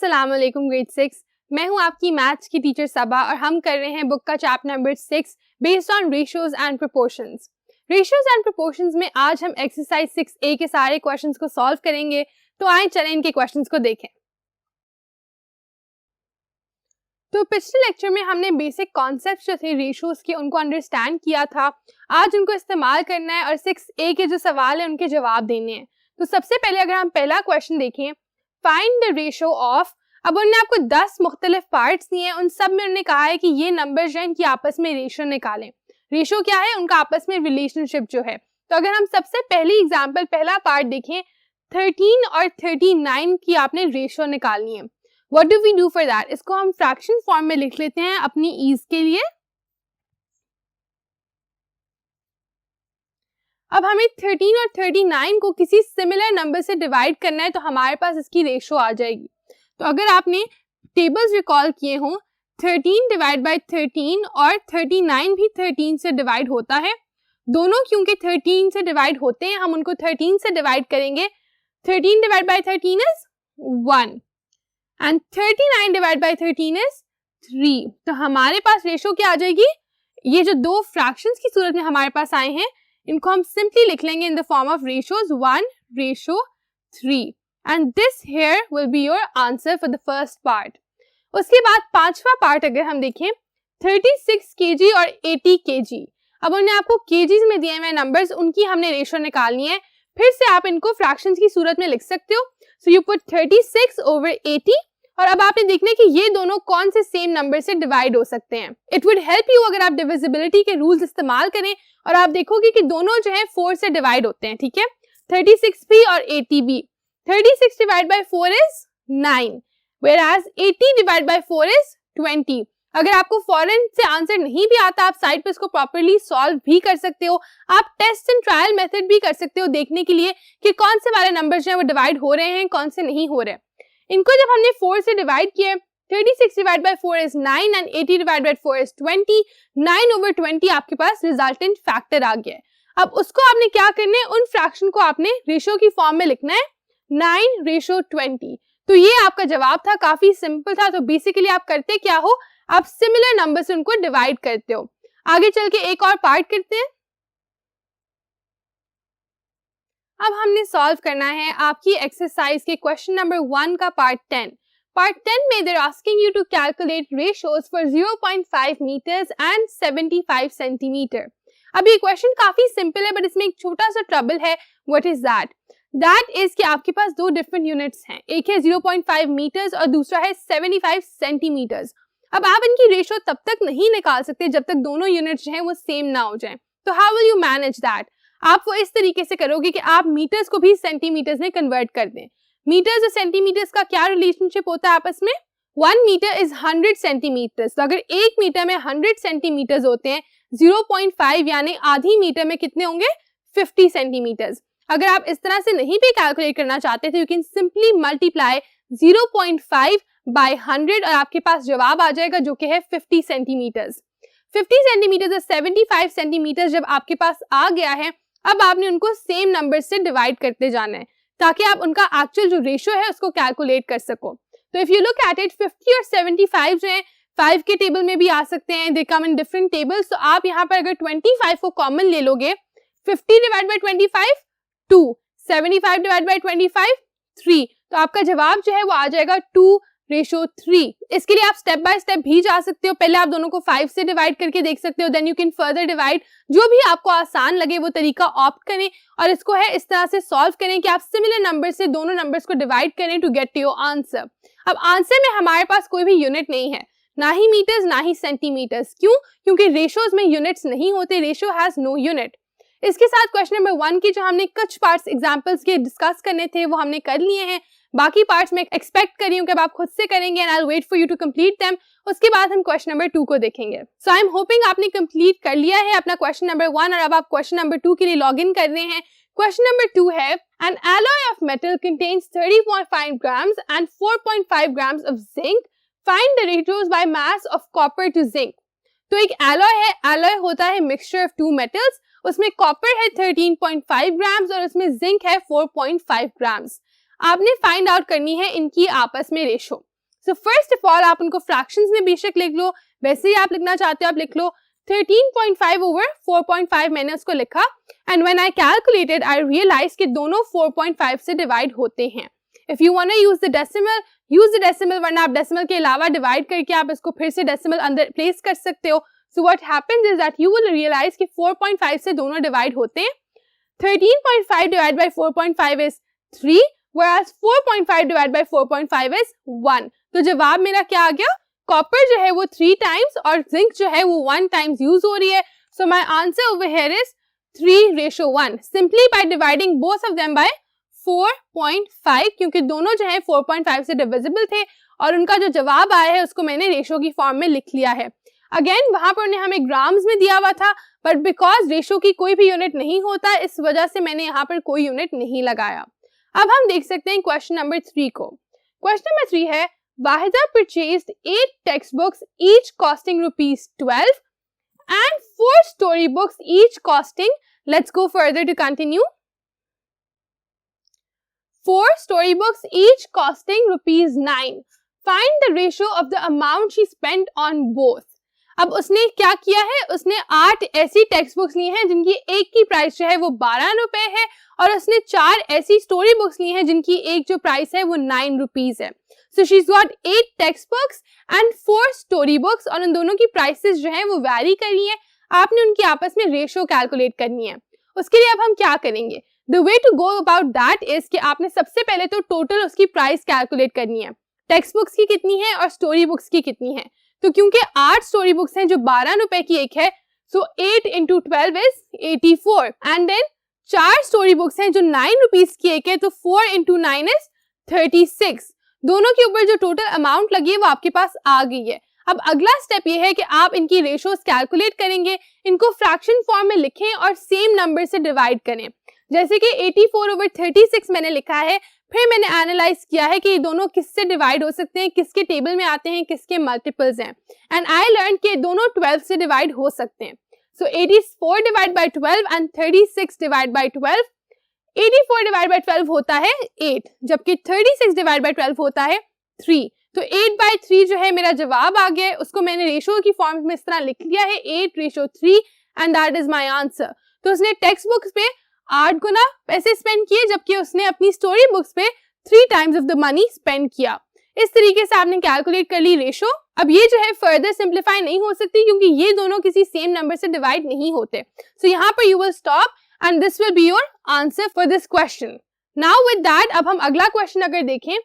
अस्सलाम वालेकुम ग्रेड 6। मैं हूं आपकी मैथ्स की टीचर सबा और हम कर रहे हैं बुक का chapter number 6 based on ratios and proportions. Ratios and proportions में आज हम एक्सरसाइज 6A के सारे क्वेश्चंस को सॉल्व करेंगे। तो आए चलें इनके क्वेश्चंस को देखें। तो पिछले लेक्चर में हमने बेसिक कॉन्सेप्ट जो थे रेशियोज के उनको अंडरस्टैंड किया था। आज उनको इस्तेमाल करना है और 6A के जो सवाल है उनके जवाब देने हैं। तो सबसे पहले अगर हम पहला क्वेश्चन देखें, फाइंड द रेशियो ऑफ। अब उन्होंने आपको 10 मुख्तलिफ पार्ट्स दिए हैं, उन सब में उन्होंने कहा है कि ये नंबर्स जो हैं इनकी आपस में रेशियो निकालें। रेशियो क्या है? उनका आपस में रिलेशनशिप जो है। तो अगर हम सबसे पहली एग्जांपल पहला पार्ट देखें, 13 और 39 की आपने रेशियो निकालनी है। What do we do for that? इसको हम फ्रैक्शन फॉर्म में लिख लेते हैं अपनी ईज के लिए। अब हमें 13 और 39 को किसी सिमिलर नंबर से डिवाइड करना है तो हमारे पास इसकी रेशियो आ जाएगी। तो अगर आपने टेबल्स रिकॉल किए हों, 13 डिवाइड बाय 13 और 39 भी 13 से डिवाइड होता है। दोनों क्योंकि 13 से डिवाइड होते हैं, हम उनको 13 से डिवाइड करेंगे। 13 divide by 13 is 1 and 39 divide by 13 is 3। तो हमारे पास रेशियो क्या आ जाएगी? ये जो दो फ्रैक्शंस की सूरत में हमारे पास आए हैं, इनको हम सिंपली लिख लेंगे in the form of ratios 1:3 and this here will be your answer for the first part. उसके बाद पांचवा पार्ट अगर हम देखें, 36 kg और 80 kg। अब उन्होंने आपको केजीज में दिए हुए नंबर्स, उनकी हमने रेशियो निकालनी है। फिर से आप इनको फ्रैक्शंस की सूरत में लिख सकते हो। सो यू पुट 36 over 80 और अब आपने देखना है कि ये दोनों कौन से सेम नंबर से डिवाइड हो सकते हैं। इट वुड हेल्प यू अगर आप डिविजिबिलिटी के रूल्स इस्तेमाल करें और आप देखोगे कि दोनों जो है 4 से डिवाइड होते हैं। ठीक है, 36 भी और 80 भी। 36 divide by 4 is 9 whereas 80 divide by 4 is 20। अगर आपको फॉरन से आंसर नहीं भी आता, आप साइड पे इसको प्रॉपर्ली सॉल्व भी कर सकते हो। आप टेस्ट एंड ट्रायल मेथड भी कर सकते हो देखने के लिए कि कौन से वाले नंबर जो है वो डिवाइड हो रहे हैं, कौन से नहीं हो रहे। इनको जब हमने 4 से डिवाइड किया, 36 divide by 4 is 9 and 80 divide by 4 is 20। 9/20 आपके पास रिजल्टेंट फैक्टर आ गया है। अब उसको आपने क्या करना है, उन फ्रैक्शन को आपने रेशियो की फॉर्म में लिखना है, 9:20। तो ये आपका जवाब था, काफी सिंपल था। तो बेसिकली आप करते क्या हो, आप सिमिलर नंबर से उनको डिवाइड करते हो। आगे चल के एक और पार्ट करते हैं। अब हमने सॉल्व करना है आपकी एक्सरसाइज के क्वेश्चन नंबर 1 का पार्ट 10। पार्ट 10 में they're asking you to calculate ratios for 0.5 metres and 75 centimetre. अब ये क्वेश्चन काफी सिंपल है, बट इसमें एक छोटा सा ट्रबल है। What is that? That is कि आपके पास दो डिफरेंट यूनिट्स हैं, एक है 0.5 मीटर्स और दूसरा है 75 सेंटीमीटर्स। अब आप इनकी रेशियो तब तक नहीं निकाल सकते जब तक दोनों यूनिट्स जो हैं वो सेम ना हो जाएं। तो how will you manage that? आप वो इस तरीके से करोगे कि आप मीटर्स को भी सेंटीमीटर्स में कन्वर्ट कर दें। मीटर्स और सेंटीमीटर्स का क्या रिलेशनशिप होता है आपस में? 1 मीटर इज 100 सेंटीमीटर्स। तो अगर 1 मीटर में 100 सेंटीमीटर्स होते हैं, 0.5 यानी आधी मीटर में कितने होंगे? 50 सेंटीमीटर्स। अगर आप इस तरह से नहीं भी कैलकुलेट करना चाहते थे, you can simply multiply 0.5 by 100 और आपके पास जवाब आ जाएगा जो कि है 50 सेंटीमीटर्स। 50 सेंटीमीटर्स और 75 सेंटीमीटर्स जब आपके पास आ गया है, अब आपने उनको सेम नंबर से डिवाइड करते जाना है ताकि आप उनका एक्चुअल जो रेशियो है उसको कैलकुलेट कर सको। तो if you look at it, 50 और 75 जो है 5 के टेबल में भी आ सकते हैं, दे कम इन डिफरेंट टेबल्स। तो आप यहाँ पर अगर 25 को कॉमन ले लोगे, 50 डिवाइड बाय 25 2, 75 डिवाइड बाय 25 3। तो आपका जवाब जो है वो आ जाएगा 2:3। इसके लिए आप स्टेप बाय स्टेप भी जा सकते हो। पहले आप दोनों को 5 से डिवाइड करके देख सकते हो, then you can further divide. जो भी आपको आसान लगे वो तरीका ऑप्ट करें और इसको है इस तरह से सॉल्व करें कि आप सिमिलर नंबर से दोनों नंबर्स को डिवाइड करें टू गेट योर आंसर। अब आंसर में हमारे पास कोई भी यूनिट नहीं है, ना ही मीटर्स ना ही सेंटीमीटर्स। क्यों? क्योंकि रेशियोज में यूनिट्स नहीं होते, रेशियो हैज नो यूनिट। इसके साथ क्वेश्चन नंबर 1 की जो हमने कुछ पार्ट्स एग्जांपल्स के डिस्कस करने थे वो हमने कर लिए हैं। बाकी पार्ट्स में एक्सपेक्ट कर रही हूँ कि आप खुद से करेंगे and I will wait for you to complete them. उसके बाद हम क्वेश्चन नंबर 2 को देखेंगे। सो आई एम होपिंग आपने कंप्लीट कर लिया है अपना क्वेश्चन नंबर 1 और अब आप क्वेश्चन नंबर 2 के लिए लॉग इन कर रहे हैं। क्वेश्चन नंबर 2 है, N alloy of metal contains 30.5 grams and 4.5 grams of zinc. Find the ratios by mass of copper to zinc. तो एक एलॉय है, एलॉय होता है मिक्सचर ऑफ टू मेटल्स। उसमें कॉपर है 13.5 ग्राम्स और उसमें जिंक है 4.5 ग्राम्स। आपने फाइंड आउट करनी है इनकी आपस में ratio. So first of all आप उनको फ्रैक्शंस में बेशक लिख लो, वैसे ही आप लिखना चाहते हो आप लिख लो। 13.5 over 4.5 मैंने उसको लिखा and when I calculated I realise कि दोनों 4.5 से डिवाइड होते हैं। If you want to use the decimal, वरना आप डेसिमल के अलावा डिवाइड करके आप इसको फिर से डेसिमल अंदर प्लेस कर सकते हो। So what happens is that you will realise कि 4.5 से दोनों डिवाइड होते हैं। 13.5 divided by 4.5 is 3, whereas 4.5 divided by 4.5 is 1. तो जवाब मेरा क्या आ गया? कॉपर जो है वो 3 times और जिंक जो है वो 1 times यूज हो रही है। So my answer over here is 3:1 simply by dividing both of them by 4.5, क्योंकि दोनों जो है 4.5 से डिविजिबल थे और उनका जो जवाब आया है उसको मैंने रेशो की फॉर्म में लिख लिया है। अगेन वहां पर उन्हें हमें ग्राम्स में दिया हुआ था, बट बिकॉज रेशो की कोई भी यूनिट नहीं होता इस वजह से मैंने यहाँ पर कोई यूनिट नहीं लगाया। अब हम देख सकते हैं क्वेश्चन नंबर 3 को। क्वेश्चन नंबर 3 है Waheeda purchased 8 text books each costing ₹12 and 4 story books each costing, let's go further to continue, 4 story books each costing ₹9. Find the ratio of the amount she spent on both. अब उसने क्या किया है, उसने 8 ऐसी text books ली हैं जिनकी एक की प्राइस जो है वो 12 रुपए है और उसने 4 ऐसी स्टोरी बुक्स ली हैं जिनकी एक जो प्राइस है वो 9 रुपीज है। So she got 8 text books and 4 story books और उन दोनों की प्राइसेस जो है वो वैरी कर रही है। आपने उनकी आपस में रेशो कैलकुलेट करनी है। उसके लिए अब हम क्या करेंगे, the way to go about that is कि आपने सबसे पहले तो टोटल उसकी प्राइस कैलकुलेट करनी है, टेक्स्ट बुक्स की कितनी है और स्टोरी बुक्स की कितनी है। तो क्योंकि 8 स्टोरी बुक्स हैं जो 12 रुपए की एक है, so 8 into 12 is 84 and then 4 story books हैं जो 9 रुपीज की एक है, तो 4 into 9 is 36। दोनों के ऊपर जो टोटल अमाउंट लगी है वो आपके पास आ गई है। अब अगला स्टेप ये है कि आप इनकी रेशोस कैलकुलेट करेंगे, इनको फ्रैक्शन फॉर्म में लिखें और सेम नंबर से डिवाइड करें। जैसे कि 84 over 36 मैंने लिखा है, फिर मैंने एनालाइज किया है कि ये दोनों किससे डिवाइड हो सकते हैं, किसके टेबल में आते हैं, किसके मल्टीपल्स हैं, एंड आई लर्न कि दोनों 12 से डिवाइड हो सकते हैं। सो 84 divide by 12 and 36 divide by 12। 84 divide by 12 होता है 8, जबकि 36 डिवाइड बाय 12 होता है 3। तो 8/3 जो है मेरा जवाब आ गया है, उसको मैंने रेशो की फॉर्म में इस तरह लिख लिया है 8:3 and that is my answer. तो उसने टेक्स्ट बुक्स पे 8 गुना पैसे स्पेंड किए, जबकि उसने अपनी स्टोरी बुक्स पे 3 times of the money spend किया। इस तरीके से आपने कैलकुलेट कर ली रेशो। अब ये जो है फर्दर सिंप्लीफाई नहीं हो सकती क्योंकि ये दोनों किसी सेम नंबर से डिवाइड नहीं होते। सो यहाँ पर you will stop and this will be your answer for this question. Now with that अब हम अगला क्वेश्चन अगर देखें,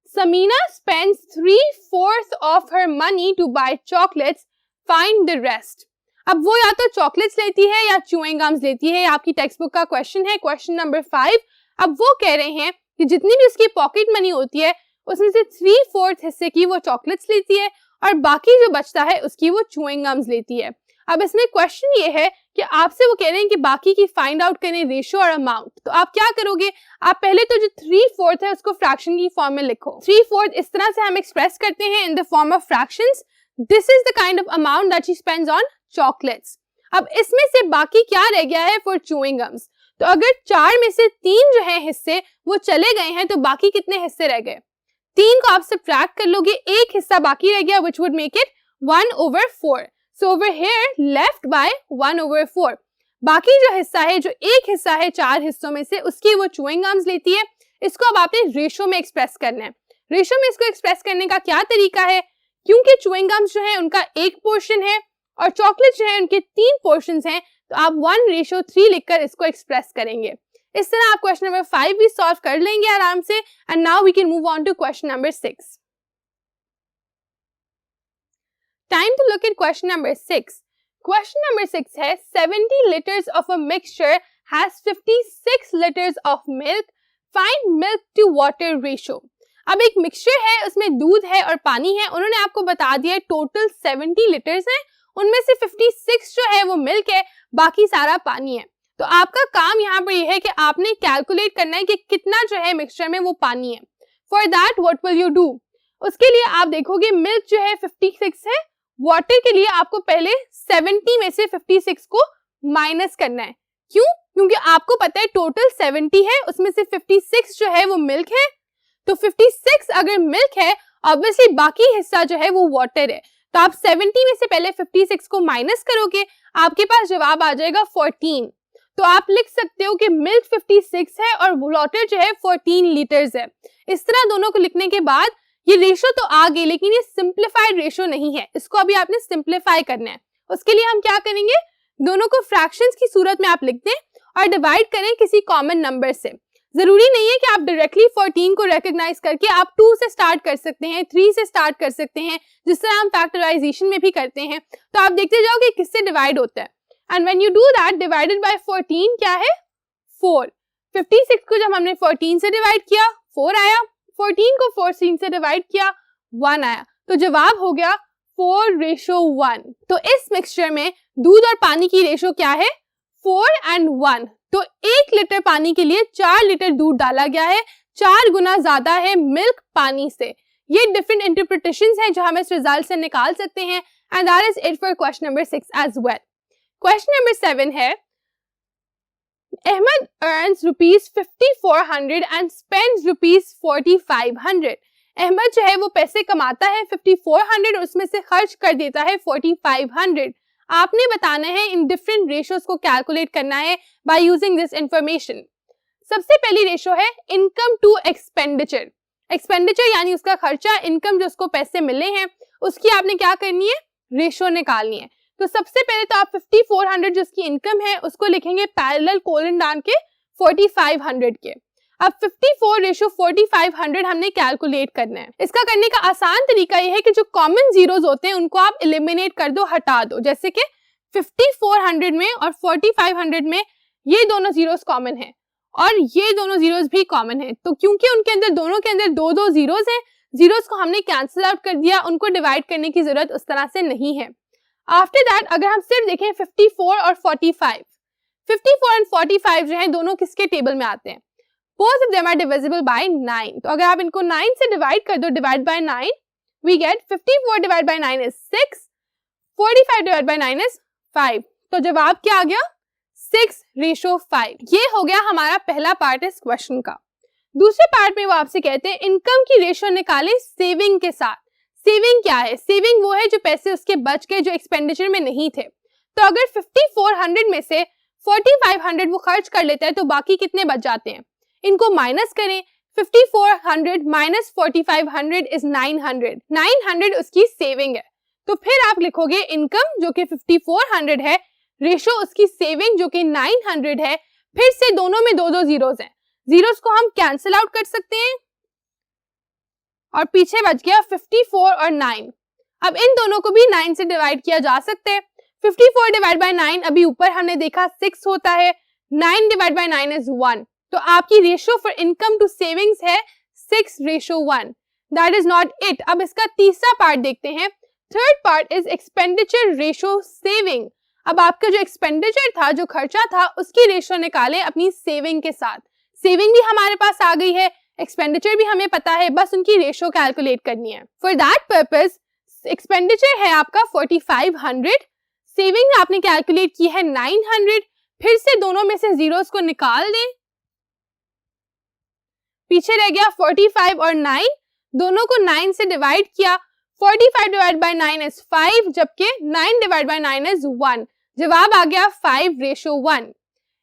Samina spends 3/4 of her money to buy chocolates. Find the rest. अब वो या तो चॉकलेट्स लेती है या च्यूइंग गम्स लेती है। आपकी टेक्स्ट बुक का क्वेश्चन है, क्वेश्चन नंबर 5। अब वो कह रहे हैं कि जितनी भी उसकी पॉकेट मनी होती है उसमें से 3/4 हिस्से की वो चॉकलेट्स लेती है और बाकी जो बचता है उसकी वो च्यूइंग गम्स लेती है। अब इसमें क्वेश्चन ये है कि आपसे वो कह रहे हैं कि बाकी की फाइंड आउट करें रेशो और अमाउंट। तो आप क्या करोगे, आप पहले तो जो 3/4 है उसको फ्रैक्शन की फॉर्म में लिखो। 3/4 इस तरह से हम एक्सप्रेस करते हैं in the form of fractions. This is the kind of amount that she spends on chocolates. अब इसमें से बाकी क्या रह गया है फॉर च्यूइंग गम्स। तो अगर 4 में से 3 जो है हिस्से वो चले गए हैं तो बाकी कितने हिस्से रह गए, 3 को आप सब्ट्रैक्ट कर लोगे, एक हिस्सा बाकी रह गया which would make it 1/4। So over here left by 1/4। बाकी जो हिस्सा है, जो एक हिस्सा है 4 हिस्सों में से, उसकी वो च्यूइंग गम्स लेती है। इसको अब आपने रेशो में एक्सप्रेस करना है। रेशो में इसको एक्सप्रेस करने का क्या तरीका है, क्योंकि च्यूइंग गम्स जो है उनका एक पोर्शन है और चॉकलेट जो है उनके 3 पोर्शंस हैं, तो आप 1:3 लिखकर इसको एक्सप्रेस करेंगे। इस तरह आप क्वेश्चन नंबर 5 भी सॉल्व कर लेंगे आराम से। And now we can move on to question number 6। Time to look at question number 6. Question number 6 है 70 liters of a mixture has 56 liters of milk. Find milk to water ratio. अब एक mixture है, उसमें दूध है और पानी है। उन्होंने आपको बता दिया टोटल 70 लीटर्स हैं, उनमें से 56 जो है वो मिल्क है, बाकी सारा पानी है। तो आपका काम यहाँ पर ये है कि आपने कैलकुलेट करना है कि कितना जो है मिक्सचर में वो पानी है। For that what will you do, उसके लिए आप देखोगे मिल्क जो है 56 है, वाटर के लिए आपको पहले 70 में से 56 को माइनस करना है। क्यों, क्योंकि आपको पता है टोटल 70 है, उसमें से 56 जो है वो मिल्क है। तो 56 अगर मिल्क है ऑब्वियसली बाकी हिस्सा जो है वो वाटर है, तो आप 70 में से पहले 56 को माइनस करोगे, आपके पास जवाब आ जाएगा 14। तो आप लिख सकते हो कि मिल्क 56 है और वाटर जो है 14 लीटर्स है। इस तरह दोनों को लिखने के बाद ये रेशो तो आ गई, लेकिन ये सिंप्लीफाइड रेशो नहीं है, इसको अभी आपने सिंप्लीफाई करना है। उसके लिए हम क्या करेंगे, दोनों को फ्रैक्शंस की सूरत में आप लिख दें और डिवाइड करें किसी कॉमन नंबर से। जरूरी नहीं है कि आप डायरेक्टली 14 को रिकॉग्नाइज करके आप 2 से स्टार्ट कर सकते हैं, 3 से स्टार्ट कर सकते हैं, जिस तरह हम फैक्टराइजेशन में भी करते हैं। तो आप देखते जाओ कि किससे डिवाइड होता है। And when you do that, divided by 14 क्या है, 4। 56 को जब हमने 14 से डिवाइड किया 4 आया, 14 को 14 से डिवाइड किया 1 आया, तो जवाब हो गया 4:1। तो इस मिक्सचर में दूध और पानी की रेशो क्या है, 4:1। तो 1 लीटर पानी के लिए 4 लीटर दूध डाला गया है, 4 गुना ज्यादा है मिल्क पानी से। ये डिफरेंट इंटरप्रिटेशंस हैं जो हम इस रिजल्ट से निकाल सकते हैं। And that is it for question number 6 as well. Question number 7 है, Ahmed earns ₹5,400 and spends ₹4,500। Ahmad जो है वो पैसे कमाता है 5,400 और उसमें से खर्च कर देता है 4,500। आपने बताना है इन डिफरेंट रेशोज को कैलकुलेट करना है बाय यूजिंग दिस इंफॉर्मेशन। सबसे पहली रेशो है इनकम टू एक्सपेंडिचर। एक्सपेंडिचर यानी उसका खर्चा, इनकम जो उसको पैसे मिले हैं उसकी आपने क्या करनी है, रेशो निकालनी है। तो सबसे पहले तो आप 5,400 जो उसकी इनकम है उसको लिखेंगे पैरेलल कोलन डाल के 4,500 के। अब 54:4,500 हमने कैलकुलेट करना है। इसका करने का आसान तरीका ये है कि जो कॉमन जीरोस होते हैं उनको आप एलिमिनेट कर दो, हटा दो। जैसे कि 5400 में और 4500 में ये दोनों जीरोस कॉमन है और ये दोनों जीरोस भी कॉमन है। तो क्योंकि उनके अंदर दोनों के अंदर दो दो जीरोस हैं, जीरोस को हमने कैंसिल आउट कर दिया, उनको डिवाइड करने की जरूरत उस तरह से नहीं है। आफ्टर दैट अगर हम सिर्फ देखें 54 और 45, 54 एंड 45 जो है दोनों किसके टेबल में आते हैं, both of them are divisible by 9। तो अगर आप इनको 9 से डिवाइड कर दो, divide by 9, we get 54 divide by 9 is 6, 45 divide by 9 is 5। तो जवाब क्या आ गया, 6:5। ये हो गया हमारा पहला पार्ट इस क्वेश्चन का। दूसरे पार्ट में वो आपसे कहते हैं इनकम की रेशो निकालें सेविंग के साथ। सेविंग क्या है, सेविंग वो है जो पैसे उसके बच गए जो एक्सपेंडिचर में नहीं थे। तो अगर 5400 में से 4500 वो खर्च कर लेता है तो बाकी कितने बच जाते हैं, इनको माइनस करें। 5400 माइनस 4500 इज 900। 900 उसकी सेविंग है। तो फिर आप लिखोगे इनकम जो कि 5400 है, रेशो उसकी सेविंग जो कि 900 है। फिर से दोनों में दो दो जीरोस हैं, जीरोस को हम कैंसिल आउट कर सकते हैं और पीछे बच गया 54 और 9। अब इन दोनों को भी 9 से डिवाइड किया जा सकता है। 54 डिवाइड बाय 9 अभी ऊपर हमने देखा 6 होता है, 9 डिवाइड बाय 9 इज 1। तो आपकी ratio for income to savings है 6:1। That is not it. अब इसका तीसरा पार्ट देखते हैं। Third part is expenditure ratio saving. अब आपका जो एक्सपेंडिचर था, जो खर्चा था, उसकी रेशो निकालें अपनी सेविंग के साथ। सेविंग भी हमारे पास आ गई है, एक्सपेंडिचर भी हमें पता है, बस उनकी रेशो कैलकुलेट करनी है। फॉर दैट पर्पस एक्सपेंडिचर है आपका 4500, सेविंग आपने कैलकुलेट की है 900। फिर से दोनों में से जीरोस को निकाल दें, पीछे रह गया 45 और 9, दोनों को 9 से डिवाइड किया। 45 डिवाइड बाय 9 इज 5, जबकि 9 डिवाइड बाय 9 इज 1। जवाब आ गया 5:1।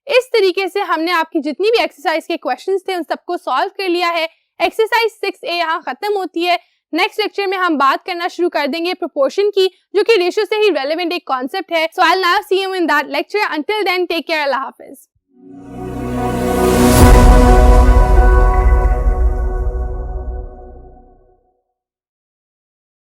इस तरीके से हमने आपकी जितनी भी एक्सरसाइज के क्वेश्चंस थे उन सबको सॉल्व कर लिया है। एक्सरसाइज 6A यहाँ खत्म होती है। नेक्स्ट लेक्चर में हम बात करना शुरू कर देंगे प्रोपोर्शन की, जो कि रेशियो से ही रेलेवेंट एक कॉन्सेप्ट है। So I will now see you in that lecture. Until then take care, अल्लाह हाफिज।